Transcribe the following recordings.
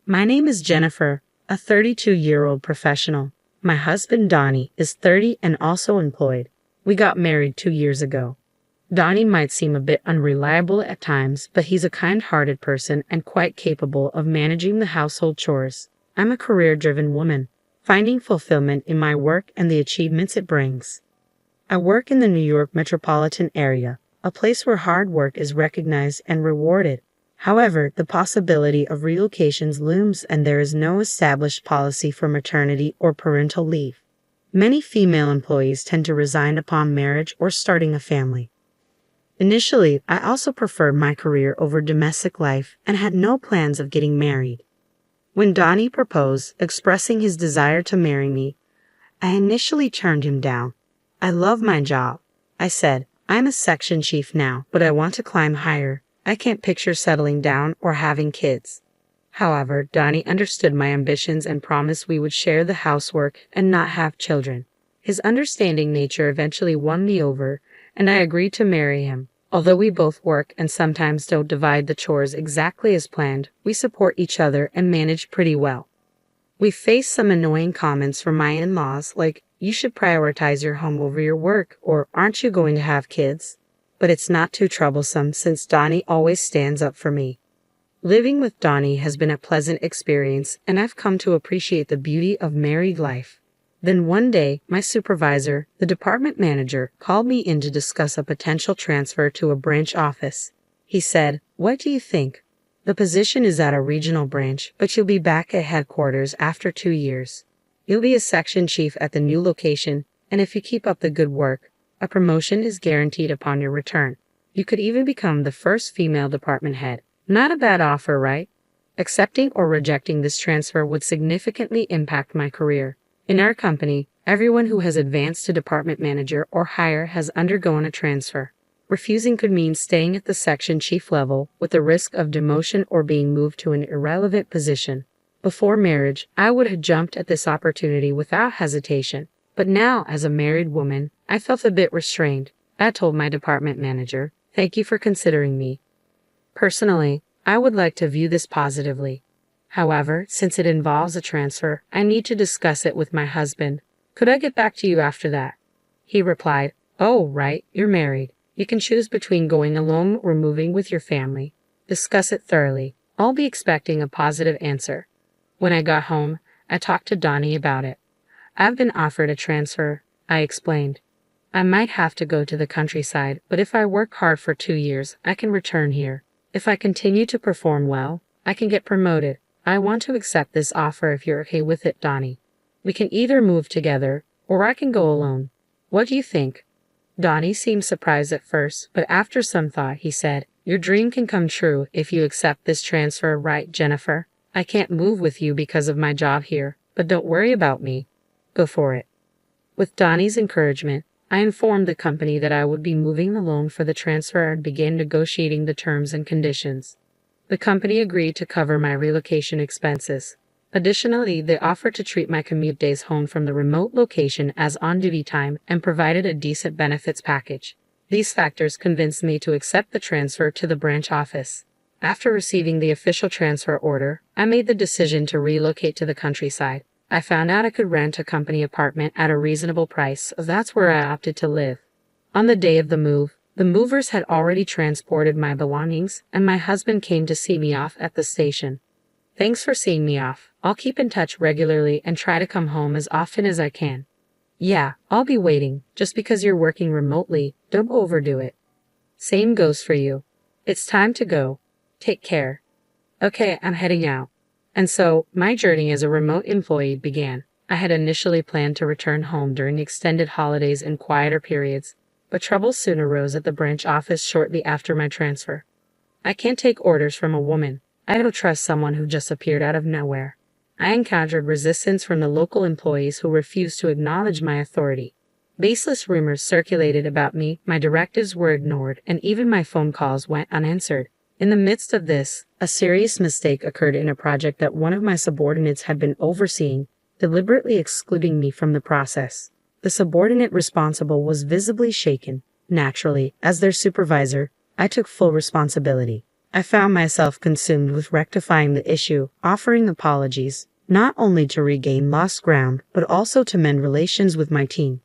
My name is Jennifer, a 32-year-old professional. My husband Donnie is 30 and also employed. We got married 2 years ago. Donnie might seem a bit unreliable at times, but he's a kind-hearted person and quite capable of managing the household chores. I'm a career-driven woman, finding fulfillment in my work and the achievements it brings. I work in the New York metropolitan area, a place where hard work is recognized and rewarded. However, the possibility of relocations looms and there is no established policy for maternity or parental leave. Many female employees tend to resign upon marriage or starting a family. Initially, I also preferred my career over domestic life and had no plans of getting married. When Donnie proposed, expressing his desire to marry me, I initially turned him down. I love my job, I said. I'm a section chief now, but I want to climb higher. I can't picture settling down or having kids. However, Donnie understood my ambitions and promised we would share the housework and not have children. His understanding nature eventually won me over, and I agreed to marry him. Although we both work and sometimes don't divide the chores exactly as planned, we support each other and manage pretty well. We face some annoying comments from my in-laws like, "You should prioritize your home over your work," or "Aren't you going to have kids?" But it's not too troublesome since Donnie always stands up for me. Living with Donnie has been a pleasant experience, and I've come to appreciate the beauty of married life. Then one day, my supervisor, the department manager, called me in to discuss a potential transfer to a branch office. He said, "What do you think? The position is at a regional branch, but you'll be back at headquarters after 2 years. You'll be a section chief at the new location, and if you keep up the good work, a promotion is guaranteed upon your return. You could even become the first female department head. Not a bad offer, right?" Accepting or rejecting this transfer would significantly impact my career. In our company, everyone who has advanced to department manager or higher has undergone a transfer. Refusing could mean staying at the section chief level with the risk of demotion or being moved to an irrelevant position. Before marriage, I would have jumped at this opportunity without hesitation. But now, as a married woman, I felt a bit restrained. I told my department manager, "Thank you for considering me. Personally, I would like to view this positively. However, since it involves a transfer, I need to discuss it with my husband. Could I get back to you after that?" He replied, "Oh, right, you're married. You can choose between going alone or moving with your family. Discuss it thoroughly. I'll be expecting a positive answer." When I got home, I talked to Donnie about it. "I've been offered a transfer," I explained. "I might have to go to the countryside, but if I work hard for 2 years, I can return here. If I continue to perform well, I can get promoted. I want to accept this offer if you're okay with it, Donnie. We can either move together, or I can go alone. What do you think?" Donnie seemed surprised at first, but after some thought, he said, "Your dream can come true if you accept this transfer, right, Jennifer? I can't move with you because of my job here, but don't worry about me. Go for it." With Donnie's encouragement, I informed the company that I would be moving alone for the transfer and began negotiating the terms and conditions. The company agreed to cover my relocation expenses. Additionally, they offered to treat my commute days home from the remote location as on-duty time and provided a decent benefits package. These factors convinced me to accept the transfer to the branch office. After receiving the official transfer order, I made the decision to relocate to the countryside. I found out I could rent a company apartment at a reasonable price, so that's where I opted to live. On the day of the move, the movers had already transported my belongings, and my husband came to see me off at the station. "Thanks for seeing me off. I'll keep in touch regularly and try to come home as often as I can." "Yeah, I'll be waiting. Just because you're working remotely, don't overdo it." "Same goes for you. It's time to go. Take care." "Okay, I'm heading out." And so, my journey as a remote employee began. I had initially planned to return home during extended holidays and quieter periods, but trouble soon arose at the branch office shortly after my transfer. I can't take orders from a woman. I don't trust someone who just appeared out of nowhere. I encountered resistance from the local employees who refused to acknowledge my authority. Baseless rumors circulated about me, my directives were ignored, and even my phone calls went unanswered. In the midst of this, a serious mistake occurred in a project that one of my subordinates had been overseeing, deliberately excluding me from the process. The subordinate responsible was visibly shaken. Naturally, as their supervisor, I took full responsibility. I found myself consumed with rectifying the issue, offering apologies, not only to regain lost ground, but also to mend relations with my team.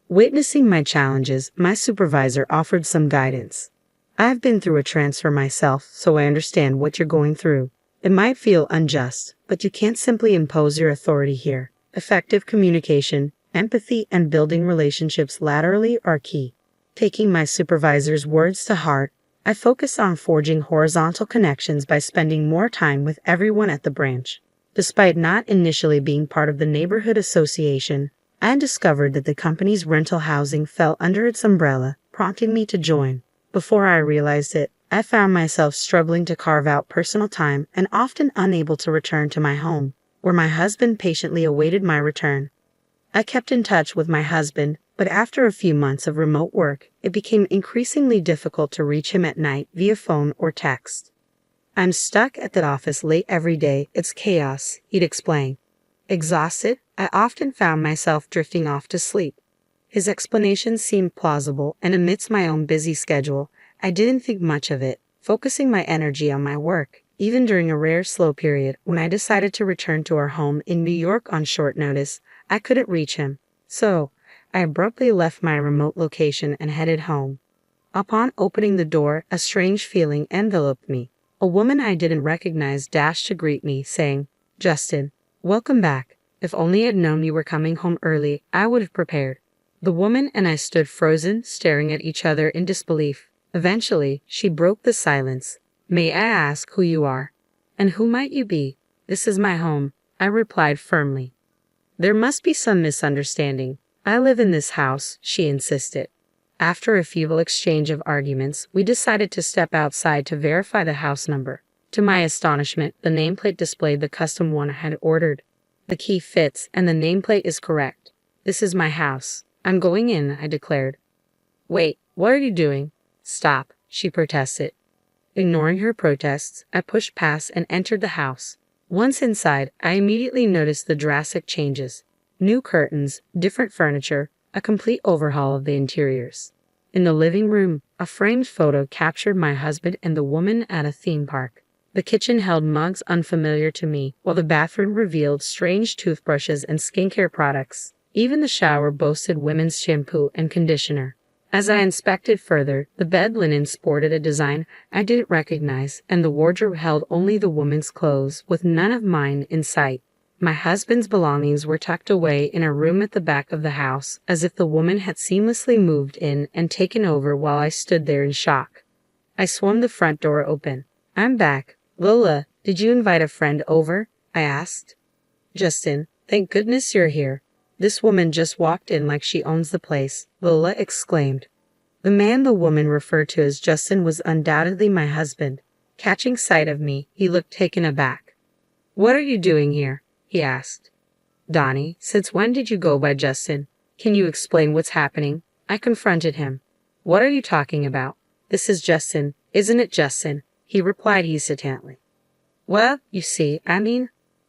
Witnessing my challenges, my supervisor offered some guidance. I've been through a transfer myself, so I understand what you're going through. It might feel unjust, but you can't simply impose your authority here. Effective communication, empathy, and building relationships laterally are key. Taking my supervisor's words to heart, I focus on forging horizontal connections by spending more time with everyone at the branch. Despite not initially being part of the neighborhood association, I discovered that the company's rental housing fell under its umbrella, prompting me to join. Before I realized it, I found myself struggling to carve out personal time and often unable to return to my home, where my husband patiently awaited my return. I kept in touch with my husband, but after a few months of remote work, it became increasingly difficult to reach him at night via phone or text. "I'm stuck at the office late every day. It's chaos," he'd explain. Exhausted, I often found myself drifting off to sleep. His explanations seemed plausible, and amidst my own busy schedule, I didn't think much of it, focusing my energy on my work, even during a rare slow period when I decided to return to our home in New York on short notice. I couldn't reach him. So, I abruptly left my remote location and headed home. Upon opening the door, a strange feeling enveloped me. A woman I didn't recognize dashed to greet me, saying, "Justin, welcome back. If only I'd known you were coming home early, I would have prepared." The woman and I stood frozen, staring at each other in disbelief. Eventually, she broke the silence. "May I ask who you are? And who might you be?" "This is my home," I replied firmly. "There must be some misunderstanding. I live in this house," she insisted. After a feeble exchange of arguments, we decided to step outside to verify the house number. To my astonishment, the nameplate displayed the custom one I had ordered. "The key fits, and the nameplate is correct. This is my house. I'm going in," I declared. "Wait, what are you doing?" "Stop," she protested. Ignoring her protests, I pushed past and entered the house. Once inside, I immediately noticed the drastic changes. New curtains, different furniture, a complete overhaul of the interiors. In the living room, a framed photo captured my husband and the woman at a theme park. The kitchen held mugs unfamiliar to me, while the bathroom revealed strange toothbrushes and skincare products. Even the shower boasted women's shampoo and conditioner. As I inspected further, the bed linen sported a design I didn't recognize, and the wardrobe held only the woman's clothes, with none of mine in sight. My husband's belongings were tucked away in a room at the back of the house, as if the woman had seamlessly moved in and taken over while I stood there in shock. I swung the front door open. "I'm back. Lola, did you invite a friend over?" I asked. "Justin, thank goodness you're here. This woman just walked in like she owns the place," Lola exclaimed. The man the woman referred to as Justin was undoubtedly my husband. Catching sight of me, he looked taken aback. "What are you doing here?" he asked. "Donnie, since when did you go by Justin? Can you explain what's happening?" I confronted him. "What are you talking about? This is Justin, isn't it, Justin?" he replied hesitantly. "Well, you see,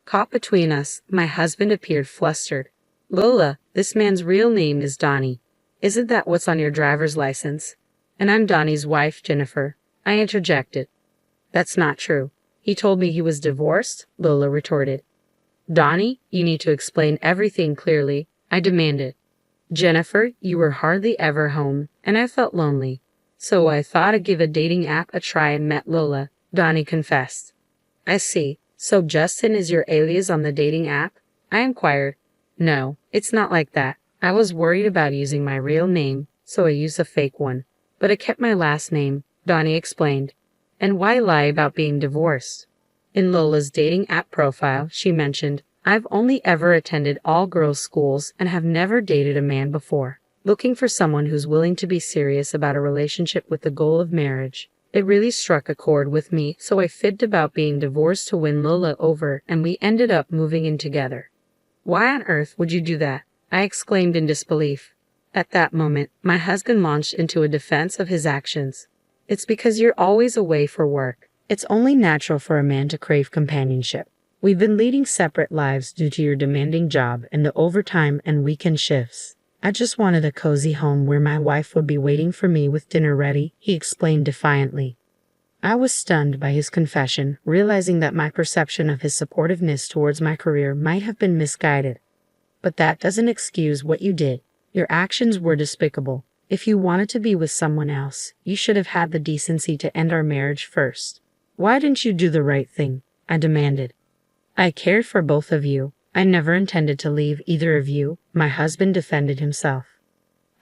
caught between us, my husband appeared flustered. "Lola, this man's real name is Donnie. Isn't that what's on your driver's license?" "And I'm Donnie's wife, Jennifer," I interjected. "That's not true. He told me he was divorced," Lola retorted. "Donnie, you need to explain everything clearly," I demanded. "Jennifer, you were hardly ever home, and I felt lonely. So I thought I'd give a dating app a try and met Lola," Donnie confessed. "I see. So Justin is your alias on the dating app?" I inquired. "No, it's not like that. I was worried about using my real name, so I used a fake one. But I kept my last name," Donnie explained. "And why lie about being divorced?" In Lola's dating app profile, she mentioned, "I've only ever attended all-girls schools and have never dated a man before. Looking for someone who's willing to be serious about a relationship with the goal of marriage." It really struck a chord with me, so I fibbed about being divorced to win Lola over, and we ended up moving in together. "Why on earth would you do that?" I exclaimed in disbelief. At that moment, my husband launched into a defense of his actions. "It's because you're always away for work. It's only natural for a man to crave companionship. We've been leading separate lives due to your demanding job and the overtime and weekend shifts. I just wanted a cozy home where my wife would be waiting for me with dinner ready," he explained defiantly. I was stunned by his confession, realizing that my perception of his supportiveness towards my career might have been misguided. But that doesn't excuse what you did. Your actions were despicable. If you wanted to be with someone else, you should have had the decency to end our marriage first. Why didn't you do the right thing? I demanded. I cared for both of you. I never intended to leave either of you, my husband defended himself.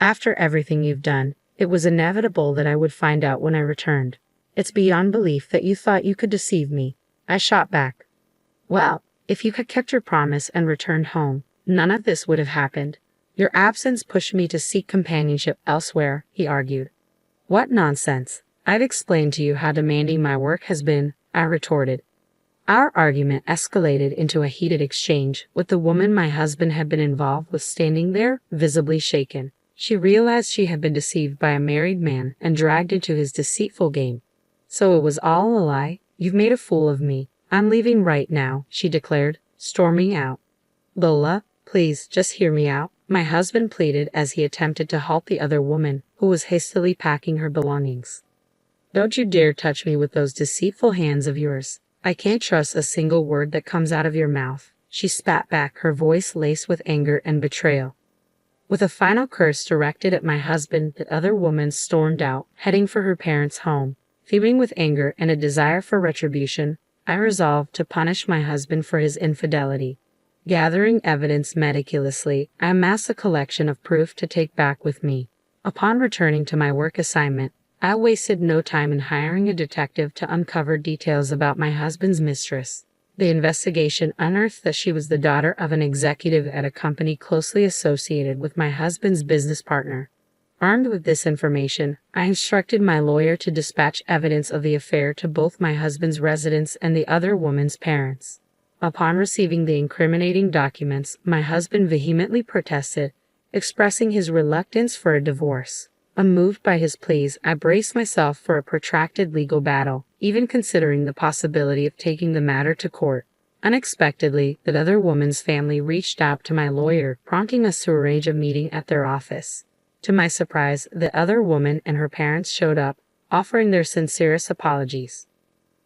After everything you've done, it was inevitable that I would find out when I returned. It's beyond belief that you thought you could deceive me. I shot back. Well, if you had kept your promise and returned home, none of this would have happened. Your absence pushed me to seek companionship elsewhere, he argued. What nonsense. I've explained to you how demanding my work has been, I retorted. Our argument escalated into a heated exchange, with the woman my husband had been involved with standing there, visibly shaken. She realized she had been deceived by a married man and dragged into his deceitful game. So it was all a lie? You've made a fool of me. I'm leaving right now, she declared, storming out. Lola, please, just hear me out, my husband pleaded as he attempted to halt the other woman, who was hastily packing her belongings. Don't you dare touch me with those deceitful hands of yours. I can't trust a single word that comes out of your mouth, she spat back, her voice laced with anger and betrayal. With a final curse directed at my husband, the other woman stormed out, heading for her parents' home. Fuming with anger and a desire for retribution, I resolved to punish my husband for his infidelity. Gathering evidence meticulously, I amassed a collection of proof to take back with me. Upon returning to my work assignment, I wasted no time in hiring a detective to uncover details about my husband's mistress. The investigation unearthed that she was the daughter of an executive at a company closely associated with my husband's business partner. Armed with this information, I instructed my lawyer to dispatch evidence of the affair to both my husband's residence and the other woman's parents. Upon receiving the incriminating documents, my husband vehemently protested, expressing his reluctance for a divorce. Unmoved by his pleas, I braced myself for a protracted legal battle, even considering the possibility of taking the matter to court. Unexpectedly, the other woman's family reached out to my lawyer, prompting us to arrange a meeting at their office. To my surprise, the other woman and her parents showed up, offering their sincerest apologies.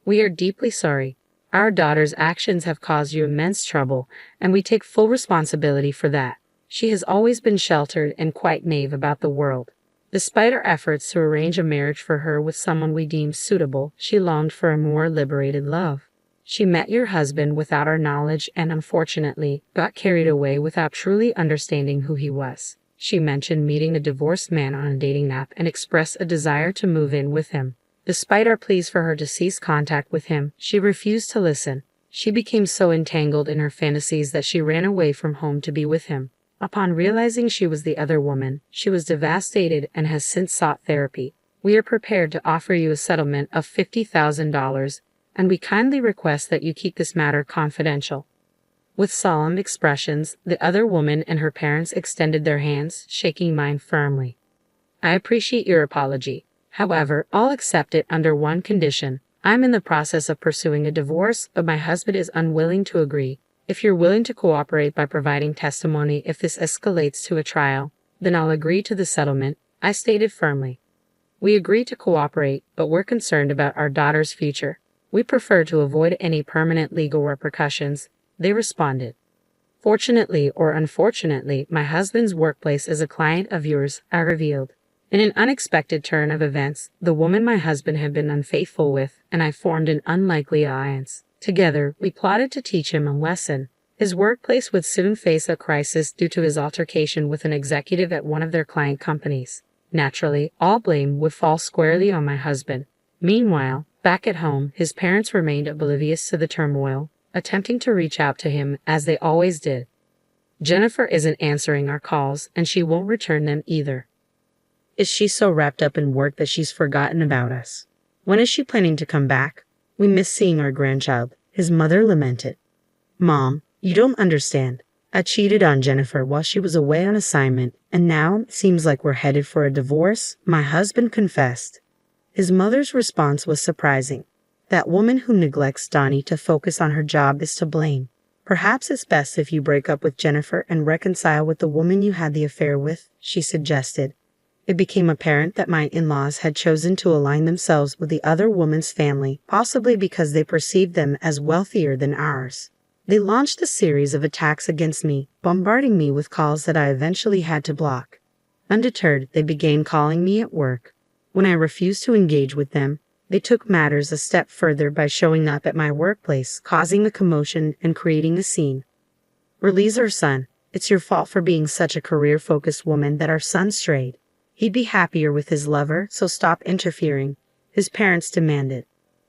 We are deeply sorry. Our daughter's actions have caused you immense trouble, and we take full responsibility for that. She has always been sheltered and quite naive about the world. Despite our efforts to arrange a marriage for her with someone we deemed suitable, she longed for a more liberated love. She met your husband without our knowledge and, unfortunately, got carried away without truly understanding who he was. She mentioned meeting a divorced man on a dating app and expressed a desire to move in with him. Despite our pleas for her to cease contact with him, she refused to listen. She became so entangled in her fantasies that she ran away from home to be with him. Upon realizing she was the other woman, she was devastated and has since sought therapy. We are prepared to offer you a settlement of $50,000, and we kindly request that you keep this matter confidential. With solemn expressions, the other woman and her parents extended their hands, shaking mine firmly. I appreciate your apology. However, I'll accept it under one condition. I'm in the process of pursuing a divorce, but my husband is unwilling to agree. If you're willing to cooperate by providing testimony if this escalates to a trial, then I'll agree to the settlement, I stated firmly. We agree to cooperate, but we're concerned about our daughter's future. We prefer to avoid any permanent legal repercussions, they responded. Fortunately or unfortunately, my husband's workplace is a client of yours, I revealed. In an unexpected turn of events, the woman my husband had been unfaithful with and I formed an unlikely alliance. Together, we plotted to teach him a lesson. His workplace would soon face a crisis due to his altercation with an executive at one of their client companies. Naturally, all blame would fall squarely on my husband. Meanwhile, back at home, his parents remained oblivious to the turmoil, attempting to reach out to him as they always did. Jennifer isn't answering our calls, and she won't return them either. Is she so wrapped up in work that she's forgotten about us? When is she planning to come back? We miss seeing our grandchild, his mother lamented. Mom, you don't understand. I cheated on Jennifer while she was away on assignment, and now it seems like we're headed for a divorce, my husband confessed. His mother's response was surprising. That woman who neglects Donnie to focus on her job is to blame. Perhaps it's best if you break up with Jennifer and reconcile with the woman you had the affair with, she suggested. It became apparent that my in-laws had chosen to align themselves with the other woman's family, possibly because they perceived them as wealthier than ours. They launched a series of attacks against me, bombarding me with calls that I eventually had to block. Undeterred, they began calling me at work. When I refused to engage with them, they took matters a step further by showing up at my workplace, causing a commotion and creating a scene. "Release our son. It's your fault for being such a career-focused woman that our son strayed. He'd be happier with his lover, so stop interfering," his parents demanded.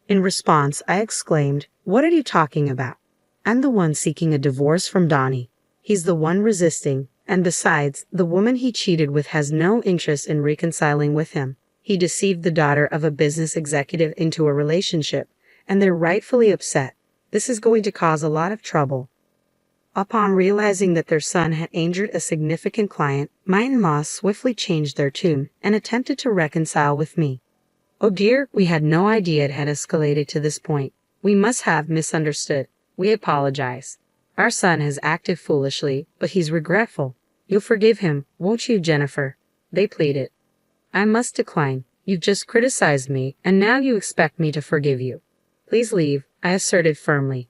In response, I exclaimed, "What are you talking about? I'm the one seeking a divorce from Donnie. He's the one resisting, and besides, the woman he cheated with has no interest in reconciling with him. He deceived the daughter of a business executive into a relationship, and they're rightfully upset. This is going to cause a lot of trouble." Upon realizing that their son had injured a significant client, my in-laws swiftly changed their tune and attempted to reconcile with me. "Oh dear, we had no idea it had escalated to this point. We must have misunderstood. We apologize. Our son has acted foolishly, but he's regretful. You'll forgive him, won't you, Jennifer?" they pleaded. "I must decline. You've just criticized me, and now you expect me to forgive you. Please leave," I asserted firmly.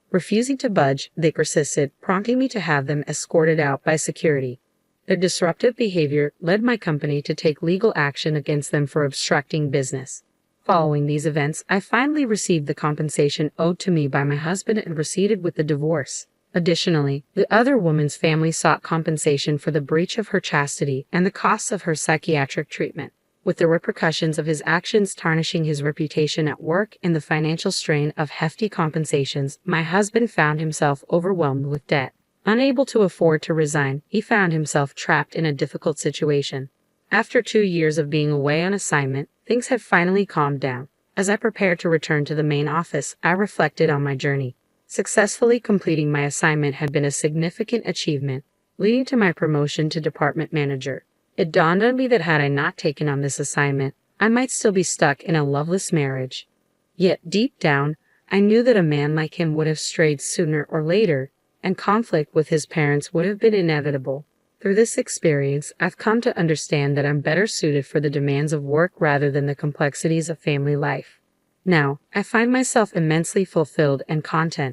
Refusing to budge, they persisted, prompting me to have them escorted out by security. Their disruptive behavior led my company to take legal action against them for obstructing business. Following these events, I finally received the compensation owed to me by my husband and proceeded with the divorce. Additionally, the other woman's family sought compensation for the breach of her chastity and the costs of her psychiatric treatment, with the repercussions of his actions tarnishing his reputation at work and the financial strain of hefty compensations. My husband found himself overwhelmed with debt. Unable to afford to resign, he found himself trapped in a difficult situation. After 2 years of being away on assignment, things had finally calmed down. As I prepared to return to the main office, I reflected on my journey. Successfully completing my assignment had been a significant achievement, leading to my promotion to department manager. It dawned on me that had I not taken on this assignment, I might still be stuck in a loveless marriage. Yet deep down, I knew that a man like him would have strayed sooner or later, and conflict with his parents would have been inevitable. Through this experience, I've come to understand that I'm better suited for the demands of work rather than the complexities of family life. Now, I find myself immensely fulfilled and content,